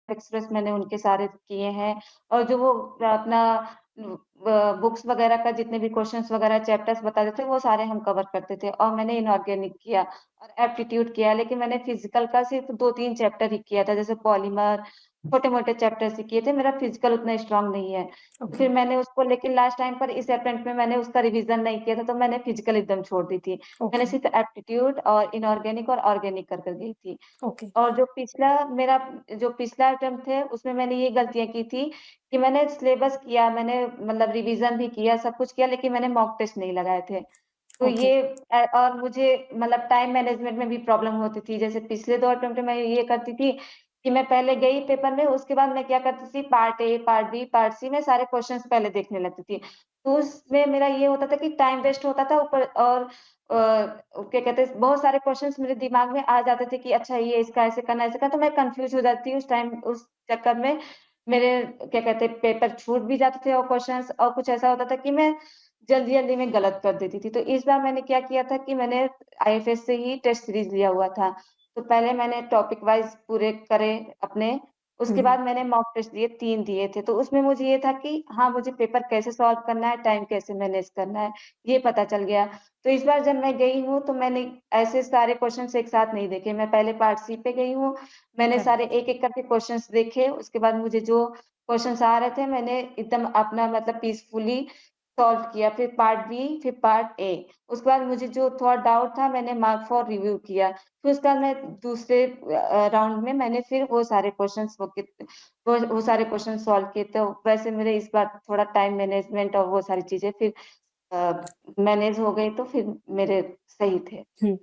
Express मैंने उनके सारे किए हैं और जो वो अपना बुक्स वगैरह का जितने भी क्वेश्चंस वगैरह चैप्टर्स बताते थे, वो सारे हम कवर करते थे और मैंने इनऑर्गेनिक किया और एप्टीट्यूड किया, लेकिन मैंने फिजिकल का सिर्फ 2-3 चैप्टर ही किया था, जैसे पॉलीमर, छोटे-मोटे चैप्टर्स ही किए थे, मेरा फिजिकल उतना स्ट्रॉन्ग नहीं है। तो ओके, फिर मैंने उसको लेकिन लास्ट टाइम पर इस अटेम्प्ट में मैंने उसका रिवीजन नहीं किया था, तो मैंने फिजिकल एकदम छोड़ दी थी। मैंने ओके, सिर्फ एप्टीट्यूड और इनऑर्गेनिक और ऑर्गेनिक कर गई थी। ओके, और जो पिछला अटेम्प्ट है, उसमें मैंने ये गलतियाँ की थी कि मैंने सिलेबस किया, मैंने मतलब रिवीज़न भी किया, सब कुछ किया, लेकिन मैंने मॉक टेस्ट नहीं लगाए थे। तो ओके, ये और मुझे मतलब टाइम मैनेजमेंट में भी प्रॉब्लम होती थी। जैसे पिछले 2 अटेम्प्ट में मैं ये करती थी कि मैं पहले गई पेपर में, उसके बाद मैं क्या करती थी, part A, part B, part C में सारे क्वेश्चन्स पहले देखने लगती थी। तो उसमें मेरा ये होता था कि टाइम वेस्ट होता था ऊपर और क्या कहते हैं, बहुत सारे क्वेश्चन्स मेरे दिमाग में आ जाते थे कि अच्छा ये इसका ऐसे करना है, ऐसे करना, तो मैं कन्फ्यूज़ हो जाती हूँ उस टाइम, उस चक्कर में मेरे क्या कहते हैं, पेपर छूट भी जाते थे और क्वेश्चन्स और कुछ ऐसा होता था कि मैं जल्दी-जल्दी में गलत कर देती थी। तो इस बार मैंने क्या किया था कि मैंने आईएफएस से ही टेस्ट सीरीज़ लिया हुआ था। तो पहले मैंने टॉपिक वाइज़ पूरे करे अपने, हुँ, उसके हुँ, बाद मैंने मॉक टेस्ट दिए, 3 दिए थे। तो उसमें मुझे ये था कि हाँ, मुझे पेपर कैसे सॉल्व करना है, टाइम कैसे मैनेज करना है, ये पता चल गया। तो इस बार जब मैं गई हूँ, तो मैंने ऐसे सारे क्वेश्चन्स एक साथ नहीं देखे। मैं पहले पार्ट सी पे गई हूँ, मैंने सारे करेक्ट, एक-एक करके क्वेश्चन्स देखे, उसके बाद मुझे जो क्वेश्चन्स आ रहे थे, मैंने एकदम अपना मतलब पीसफुली सॉल्व किया, फिर पार्ट बी, फिर पार्ट ए। उसके बाद मुझे जो थोड़ा डाउट था, मैंने मार्क फॉर रिव्यू किया। फिर उसके बाद मैं दूसरे राउंड में मैंने फिर वो सारे क्वेश्चन्स वो सारे क्वेश्चन सॉल्व किए। तो वैसे मेरे इस बार थोड़ा टाइम मैनेजमेंट और वो सारी चीज़ें फिर मैनेज हो गई, तो फिर मेरे सही थे। हुँ।